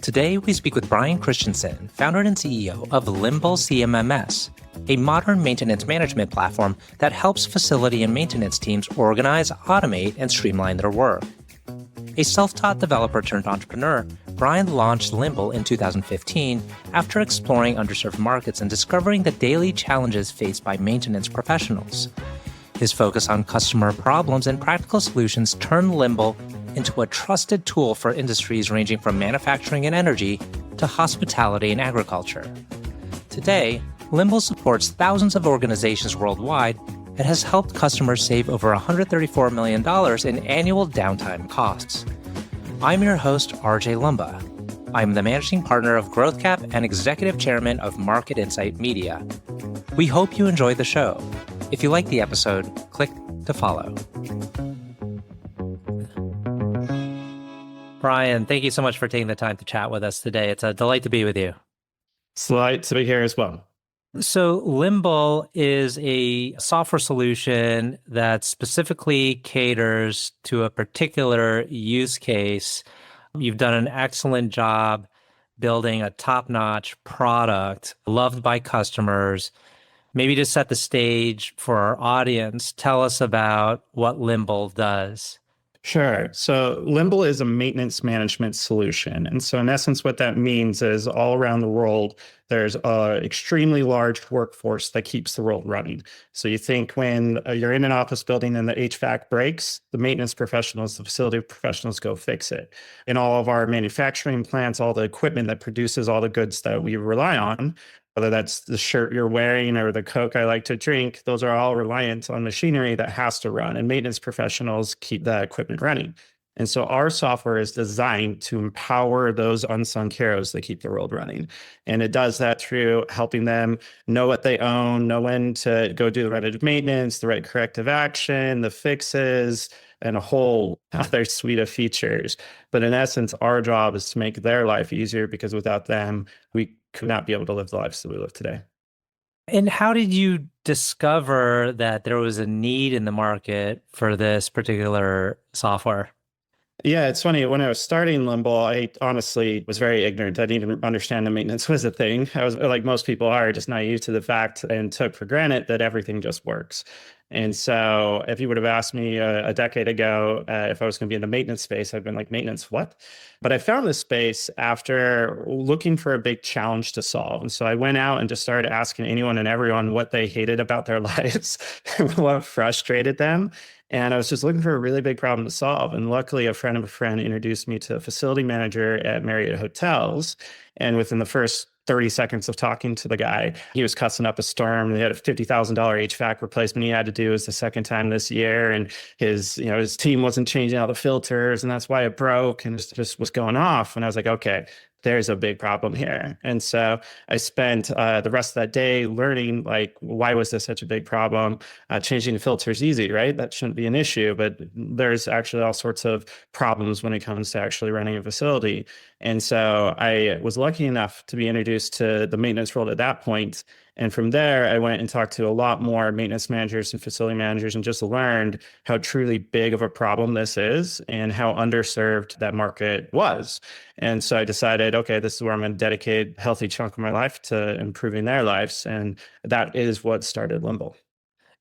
Today, we speak with Bryan Christiansen, founder and CEO of Limble CMMS, a modern maintenance management platform that helps facility and maintenance teams organize, automate, and streamline their work. A self-taught developer turned entrepreneur, Bryan launched Limble in 2015 after exploring underserved markets and discovering the daily challenges faced by maintenance professionals. His focus on customer problems and practical solutions turned Limble into a trusted tool for industries ranging from manufacturing and energy to hospitality and agriculture. Today, Limble supports thousands of organizations worldwide and has helped customers save over $134 million in annual downtime costs. I'm your host, RJ Lumba. I'm the managing partner of GrowthCap and executive chairman of Market Insight Media. We hope you enjoy the show. If you like the episode, click to follow. Bryan, thank you so much for taking the time to chat with us today. It's a delight to be with you. It's a delight to be here as well. So Limble is a software solution that specifically caters to a particular use case. You've done an excellent job building a top-notch product loved by customers. Maybe to set the stage for our audience, tell us about what Limble does. Sure. So Limble is a maintenance management solution. And so in essence, what that means is all around the world, there's an extremely large workforce that keeps the world running. So you think when you're in an office building and the HVAC breaks, the maintenance professionals, the facility professionals go fix it. In all of our manufacturing plants, all the equipment that produces all the goods that we rely on, whether that's the shirt you're wearing or the Coke I like to drink, those are all reliant on machinery that has to run, and maintenance professionals keep that equipment running. And so our software is designed to empower those unsung heroes that keep the world running. And it does that through helping them know what they own, know when to go do the right maintenance, the right corrective action, the fixes, and a whole other suite of features. But in essence, our job is to make their life easier, because without them, we could not be able to live the lives that we live today. And how did you discover that there was a need in the market for this particular software? Yeah, it's funny. When I was starting Limble, I honestly was very ignorant. I didn't even understand that maintenance was a thing. I was, like most people are, just naive to the fact and took for granted that everything just works. And so if you would have asked me a decade ago if I was going to be in the maintenance space, I'd been like, maintenance, what? But I found this space after looking for a big challenge to solve. And so I went out and just started asking anyone and everyone what they hated about their lives, what frustrated them. And I was just looking for a really big problem to solve. And luckily, a friend of a friend introduced me to a facility manager at Marriott Hotels. And within the first 30 seconds of talking to the guy, he was cussing up a storm. They had a $50,000 HVAC replacement he had to do. It was the second time this year. And his team wasn't changing out the filters, and that's why it broke, and it just was going off. And I was like, okay, there's a big problem here. And so I spent the rest of that day learning, like, why was this such a big problem? Changing the filter is easy, right? That shouldn't be an issue, but there's actually all sorts of problems when it comes to actually running a facility. And so I was lucky enough to be introduced to the maintenance world at that point. And from there, I went and talked to a lot more maintenance managers and facility managers and just learned how truly big of a problem this is and how underserved that market was. And so I decided, okay, this is where I'm going to dedicate a healthy chunk of my life to improving their lives. And that is what started Limble.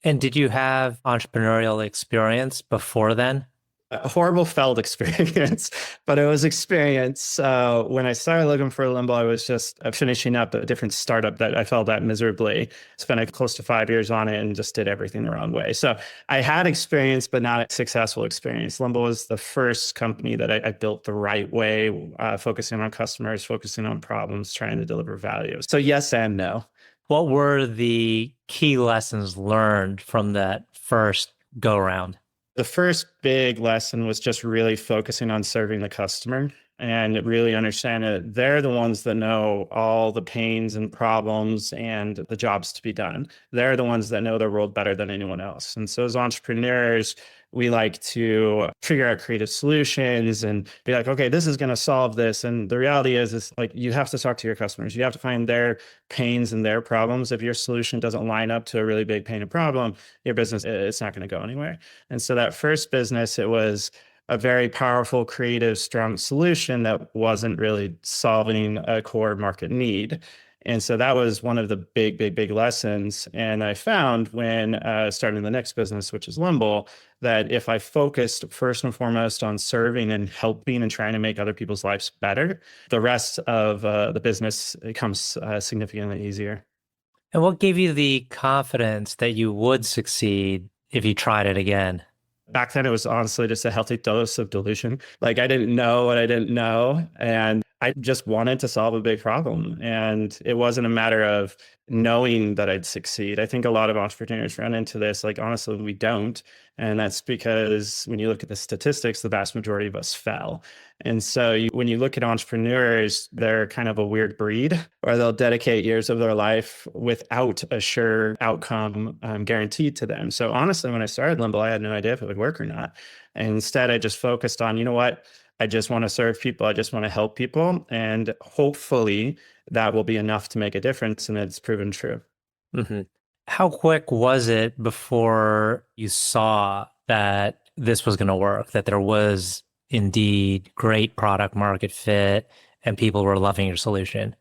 And did you have entrepreneurial experience before then? A horrible failed experience, but it was experience. When I started looking for Limble, I was just finishing up a different startup that I failed at miserably. Spent close to 5 years on it and just did everything the wrong way. So I had experience, but not a successful experience. Limble was the first company that I built the right way, focusing on customers, focusing on problems, trying to deliver value. So yes and no. What were the key lessons learned from that first go round? The first big lesson was just really focusing on serving the customer and really understand that they're the ones that know all the pains and problems and the jobs to be done. They're the ones that know their world better than anyone else. And so as entrepreneurs, we like to figure out creative solutions and be like, okay, this is going to solve this. And the reality is like, you have to talk to your customers. You have to find their pains and their problems. If your solution doesn't line up to a really big pain and problem, your business, it's not going to go anywhere. And so that first business, it was a very powerful, creative, strong solution that wasn't really solving a core market need. And so that was one of the big lessons. And I found when starting the next business, which is Limble, that if I focused first and foremost on serving and helping and trying to make other people's lives better, the rest of the business becomes significantly easier. And what gave you the confidence that you would succeed if you tried it again? Back then, it was honestly just a healthy dose of delusion. Like I didn't know what I didn't know. And I just wanted to solve a big problem. And it wasn't a matter of knowing that I'd succeed. I think a lot of entrepreneurs run into this. Like, honestly, we don't. And that's because when you look at the statistics, the vast majority of us fell. And so when you look at entrepreneurs, they're kind of a weird breed, or they'll dedicate years of their life without a sure outcome guaranteed to them. So honestly, when I started Limble, I had no idea if it would work or not. And instead, I just focused on, you know what? I just want to serve people. I just want to help people. And hopefully that will be enough to make a difference. And it's proven true. Hmm. How quick was it before you saw that this was going to work, that there was indeed great product market fit and people were loving your solution?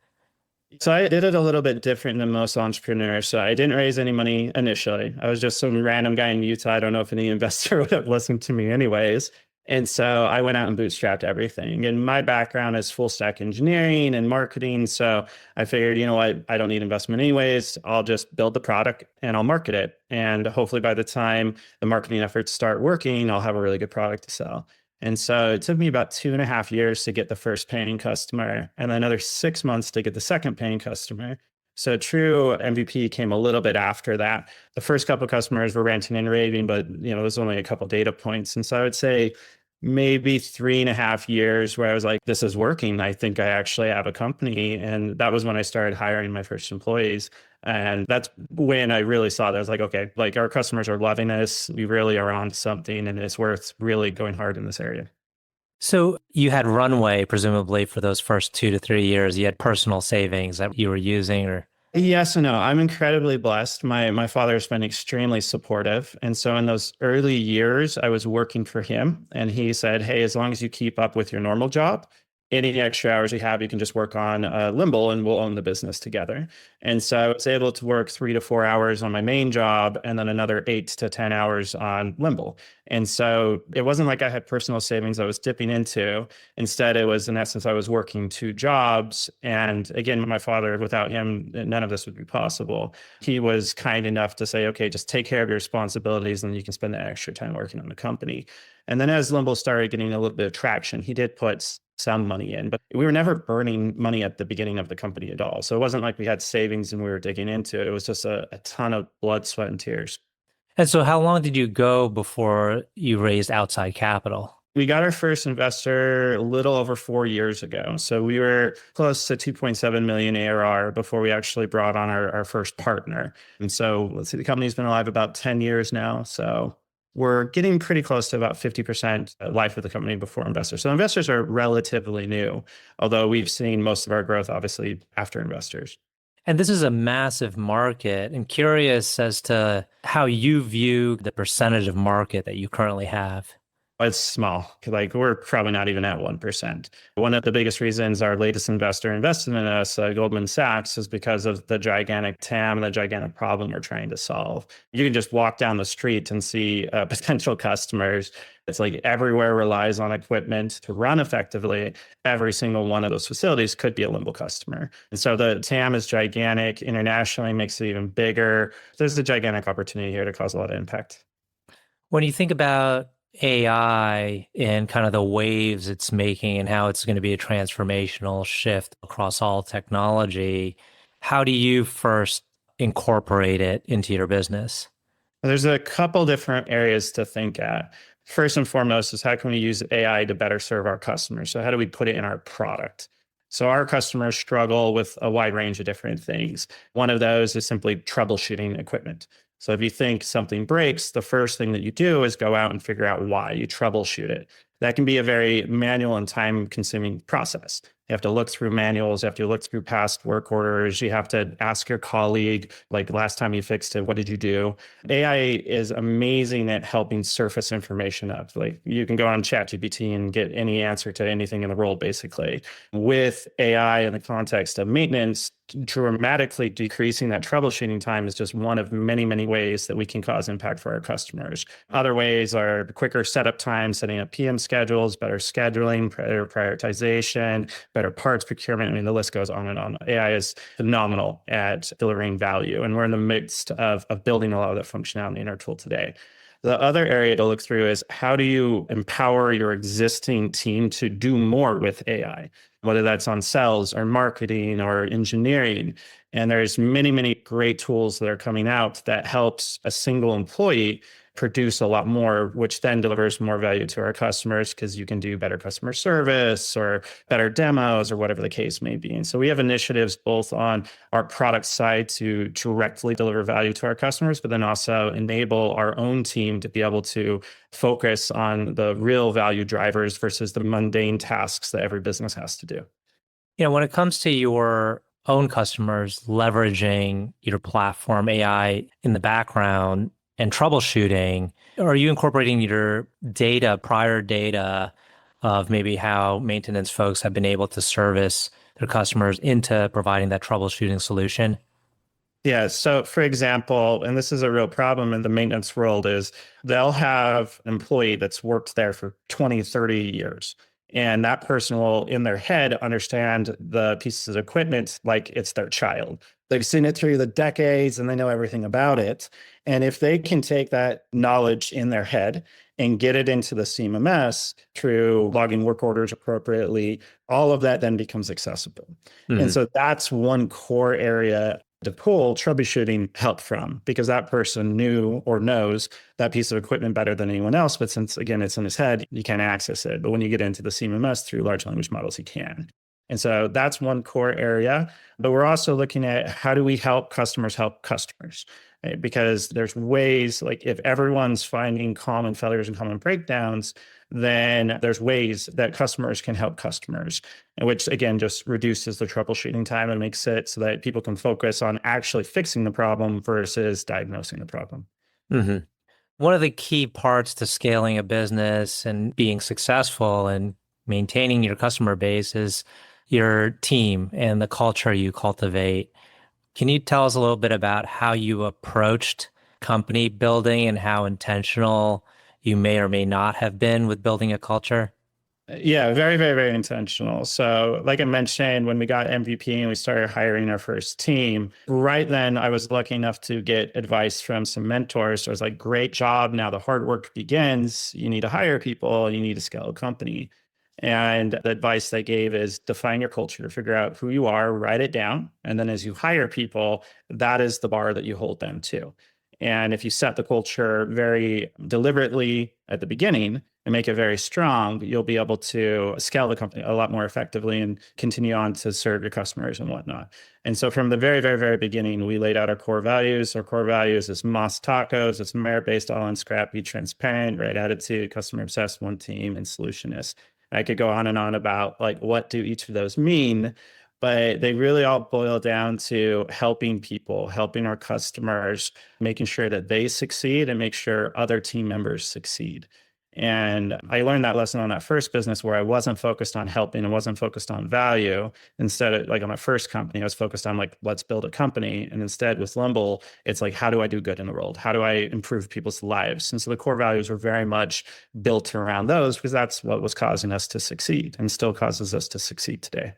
So I did it a little bit different than most entrepreneurs. So I didn't raise any money initially. I was just some random guy in Utah. I don't know if any investor would have listened to me anyways. And so I went out and bootstrapped everything. And my background is full stack engineering and marketing. So I figured, you know what, I don't need investment anyways. I'll just build the product and I'll market it. And hopefully by the time the marketing efforts start working, I'll have a really good product to sell. And so it took me about 2.5 years to get the first paying customer and another 6 months to get the second paying customer. So true MVP came a little bit after that. The first couple of customers were ranting and raving, but it was only a couple of data points. And so I would say maybe 3.5 years where I was like, this is working. I think I actually have a company. And that was when I started hiring my first employees. And that's when I really saw that. I was like, okay, like our customers are loving this. We really are on something and it's worth really going hard in this area. So you had runway, presumably, for those first 2 to 3 years. You had personal savings that you were using, or Yes and no. I'm incredibly blessed. My father has been extremely supportive. And so in those early years, I was working for him. And he said, hey, as long as you keep up with your normal job, any extra hours you have, you can just work on Limble and we'll own the business together. And so I was able to work 3 to 4 hours on my main job and then another 8 to 10 hours on Limble. And so it wasn't like I had personal savings I was dipping into. Instead, it was in essence, I was working 2 jobs. And again, my father, without him, none of this would be possible. He was kind enough to say, okay, just take care of your responsibilities and you can spend that extra time working on the company. And then as Limble started getting a little bit of traction, he did put some money in, but we were never burning money at the beginning of the company at all. So it wasn't like we had savings and we were digging into it. It was just a ton of blood, sweat, and tears. and so how long did you go before you raised outside capital? We got our first investor a little over 4 years ago. So we were close to 2.7 million ARR before we actually brought on our first partner. And so let's see, the company's been alive about 10 years now. So we're getting pretty close to about 50% life of the company before investors. So investors are relatively new, although we've seen most of our growth, obviously, after investors. And this is a massive market. I'm curious as to how you view the percentage of market that you currently have. It's small. Like we're probably not even at 1%. One of the biggest reasons our latest investor invested in us, Goldman Sachs, is because of the gigantic TAM and the gigantic problem we're trying to solve. You can just walk down the street and see potential customers. It's like everywhere relies on equipment to run effectively. Every single one of those facilities could be a Limble customer. And so the TAM is gigantic. Internationally makes it even bigger. There's a gigantic opportunity here to cause a lot of impact. When you think about AI and kind of the waves it's making and how it's going to be a transformational shift across all technology, how do you first incorporate it into your business? There's a couple different areas to think at. First and foremost is how can we use AI to better serve our customers? So how do we put it in our product? So our customers struggle with a wide range of different things. One of those is simply troubleshooting equipment. So if you think something breaks, the first thing that you do is go out and figure out why. You troubleshoot it. That can be a very manual and time-consuming process. You have to look through manuals. You have to look through past work orders. You have to ask your colleague, like last time you fixed it, what did you do? AI is amazing at helping surface information up. Like you can go on ChatGPT and get any answer to anything in the world, basically. With AI in the context of maintenance, dramatically decreasing that troubleshooting time is just one of many, many ways that we can cause impact for our customers. Other ways are quicker setup time, setting up PM schedules, better scheduling, better prioritization, better parts procurement. I mean, the list goes on and on. AI is phenomenal at delivering value, and we're in the midst of building a lot of that functionality in our tool today. The other area to look through is how do you empower your existing team to do more with AI, whether that's on sales or marketing or engineering. And there's many, many great tools that are coming out that helps a single employee produce a lot more, which then delivers more value to our customers because you can do better customer service or better demos or whatever the case may be. And so we have initiatives both on our product side to directly deliver value to our customers, but then also enable our own team to be able to focus on the real value drivers versus the mundane tasks that every business has to do. When it comes to your own customers leveraging your platform AI in the background and troubleshooting, are you incorporating your prior data of maybe how maintenance folks have been able to service their customers into providing that troubleshooting solution? Yeah. So for example, and this is a real problem in the maintenance world, is they'll have an employee that's worked there for 20, 30 years. And that person will, in their head, understand the pieces of equipment like it's their child. They've seen it through the decades and they know everything about it. And if they can take that knowledge in their head and get it into the CMMS through logging work orders appropriately, all of that then becomes accessible. Mm-hmm. And so that's one core area to pull troubleshooting help from, because that person knew or knows that piece of equipment better than anyone else. But since, again, it's in his head, you can't access it. But when you get into the CMMS through large language models, you can. And so that's one core area. But we're also looking at how do we help customers, right? Because there's ways, like if everyone's finding common failures and common breakdowns, then there's ways that customers can help customers, which again just reduces the troubleshooting time and makes it so that people can focus on actually fixing the problem versus diagnosing the problem. Mm-hmm. One of the key parts to scaling a business and being successful and maintaining your customer base is your team and the culture you cultivate. Can you tell us a little bit about how you approached company building and how intentional you may or may not have been with building a culture? Yeah, very, very, very intentional. So like I mentioned, when we got MVP and we started hiring our first team, right then I was lucky enough to get advice from some mentors. So I was like, great job. Now the hard work begins. You need to hire people. You need to scale a company. And the advice they gave is define your culture, figure out who you are, write it down. And then as you hire people, that is the bar that you hold them to. And if you set the culture very deliberately at the beginning and make it very strong, you'll be able to scale the company a lot more effectively and continue on to serve your customers and whatnot. And so from the very, very, very beginning, we laid out our core values. Our core values is Moss Tacos. It's merit-based, all in scrappy, transparent, right attitude, customer obsessed, one team, and solutionist. I could go on and on about like what do each of those mean, but they really all boil down to helping people, helping our customers, making sure that they succeed and make sure other team members succeed. And I learned that lesson on that first business where I wasn't focused on helping and wasn't focused on value. Instead of like on my first company, I was focused on like, let's build a company. And instead with Limble, it's like, how do I do good in the world? How do I improve people's lives? And so the core values were very much built around those because that's what was causing us to succeed and still causes us to succeed today.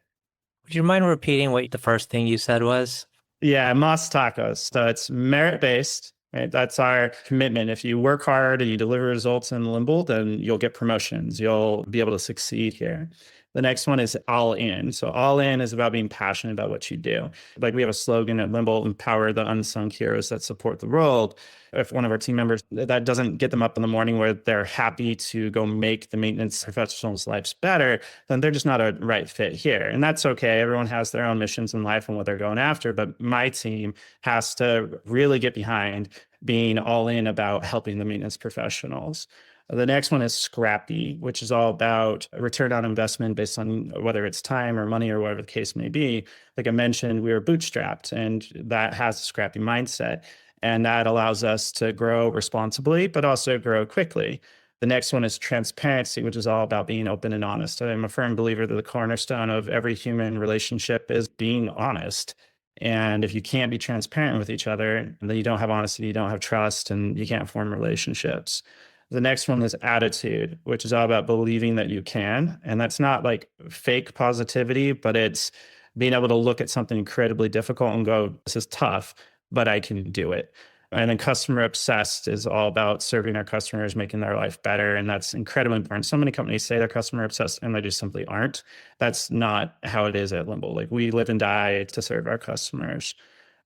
Would you mind repeating what the first thing you said was? Yeah, Moss Tacos. So it's merit-based. Right? That's our commitment. If you work hard and you deliver results in Limble, then you'll get promotions. You'll be able to succeed here. The next one is all in. So all in is about being passionate about what you do. Like we have a slogan at Limble, empower the unsung heroes that support the world. If one of our team members, that doesn't get them up in the morning where they're happy to go make the maintenance professionals' lives better, then they're just not a right fit here. And that's okay. Everyone has their own missions in life and what they're going after. But my team has to really get behind being all in about helping the maintenance professionals. The next one is Scrappy, which is all about return on investment based on whether it's time or money or whatever the case may be. Like I mentioned, we were bootstrapped, and that has a scrappy mindset. And that allows us to grow responsibly, but also grow quickly. The next one is transparency, which is all about being open and honest. I'm a firm believer that the cornerstone of every human relationship is being honest. And if you can't be transparent with each other, then you don't have honesty, you don't have trust, and you can't form relationships. The next one is attitude, which is all about believing that you can. And that's not like fake positivity, but it's being able to look at something incredibly difficult and go, this is tough, but I can do it. And then customer obsessed is all about serving our customers, making their life better. And that's incredibly important. So many companies say they're customer obsessed and they just simply aren't. That's not how it is at Limble. Like, we live and die to serve our customers.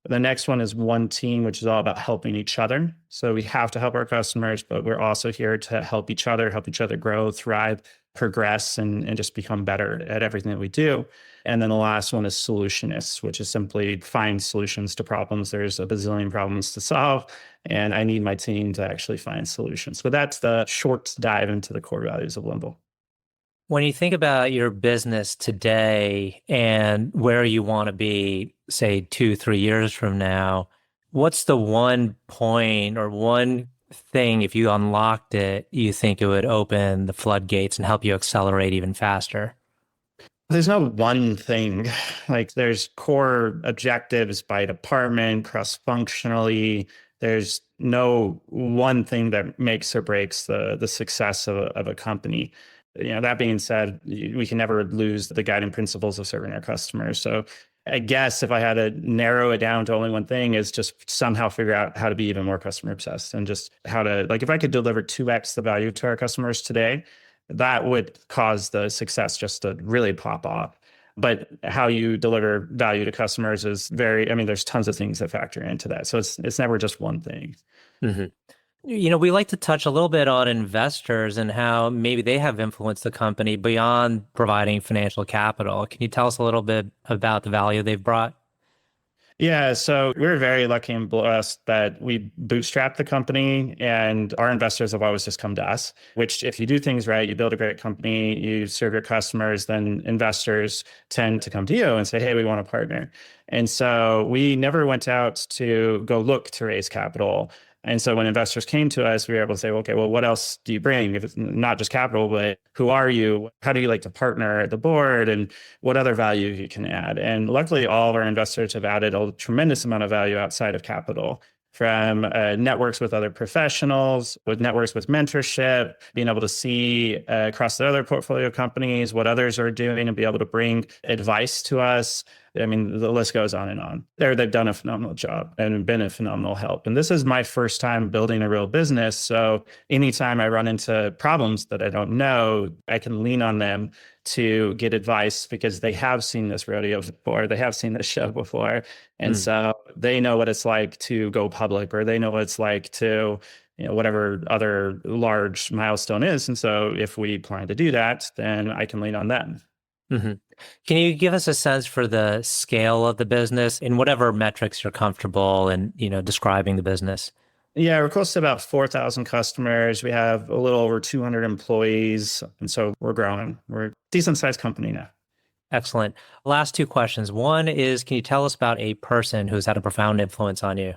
The next one is one team, which is all about helping each other. So we have to help our customers, but we're also here to help each other grow, thrive, progress, and just become better at everything that we do. And then the last one is solutionists, which is simply find solutions to problems. There's a bazillion problems to solve, and I need my team to actually find solutions. So that's the short dive into the core values of Limble. When you think about your business today and where you want to be, say 2-3 years from now, what's the one point or one thing, if you unlocked it, you think it would open the floodgates and help you accelerate even faster? There's no one thing. Like, there's core objectives by department, cross-functionally. There's no one thing that makes or breaks the success of a company. That being said, we can never lose the guiding principles of serving our customers. So I guess if I had to narrow it down to only one thing, is just somehow figure out how to be even more customer obsessed, and just how to, like, if I could deliver 2x the value to our customers today, that would cause the success just to really pop off. But how you deliver value to customers is there's tons of things that factor into that. So it's never just one thing. Mm-hmm. We like to touch a little bit on investors and how maybe they have influenced the company beyond providing financial capital. Can you tell us a little bit about the value they've brought? Yeah, so we're very lucky and blessed that we bootstrapped the company, and our investors have always just come to us, which, if you do things right, you build a great company, you serve your customers, then investors tend to come to you and say, hey, we want to partner. And so we never went out to go look to raise capital. And so when investors came to us, we were able to say, okay, well, what else do you bring? If it's not just capital, but who are you? How do you like to partner at the board? And what other value you can add? And luckily, all of our investors have added a tremendous amount of value outside of capital, from networks with other professionals, with networks with mentorship, being able to see across the other portfolio companies what others are doing and be able to bring advice to us. I mean, the list goes on and on. They've done a phenomenal job and been a phenomenal help. And this is my first time building a real business. So anytime I run into problems that I don't know, I can lean on them to get advice, because they have seen this rodeo before. They have seen this show before. And so they know what it's like to go public, or they know what it's like to, whatever other large milestone is. And so if we plan to do that, then I can lean on them. Mm-hmm. Can you give us a sense for the scale of the business in whatever metrics you're comfortable in, describing the business? Yeah, we're close to about 4,000 customers. We have a little over 200 employees. And so we're growing. We're a decent sized company now. Excellent. Last two questions. One is, can you tell us about a person who's had a profound influence on you?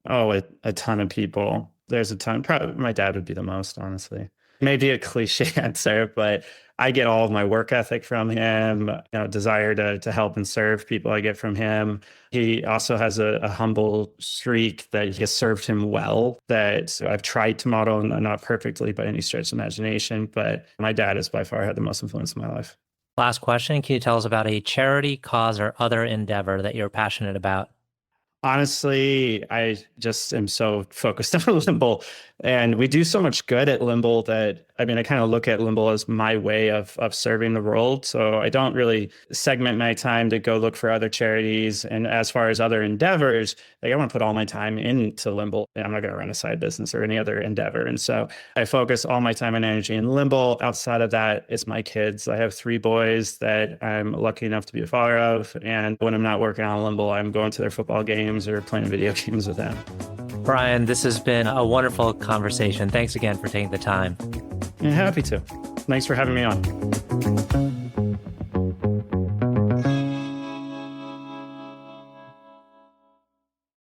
Oh, a ton of people. There's a ton. Probably my dad would be the most, honestly. Maybe a cliche answer, but I get all of my work ethic from him, desire to help and serve people I get from him. He also has a humble streak that has served him well, that I've tried to model, not perfectly by any stretch of imagination, but my dad has by far had the most influence in my life. Last question. Can you tell us about a charity, cause, or other endeavor that you're passionate about? Honestly, I just am so focused on Limble, and we do so much good at Limble that, I kind of look at Limble as my way of serving the world. So I don't really segment my time to go look for other charities. And as far as other endeavors, I want to put all my time into Limble, and I'm not going to run a side business or any other endeavor. And so I focus all my time and energy in Limble. Outside of that, it's my kids. I have 3 boys that I'm lucky enough to be a father of. And when I'm not working on Limble, I'm going to their football games or playing video games with them. Bryan, this has been a wonderful conversation. Thanks again for taking the time. Yeah, happy to. Thanks for having me on.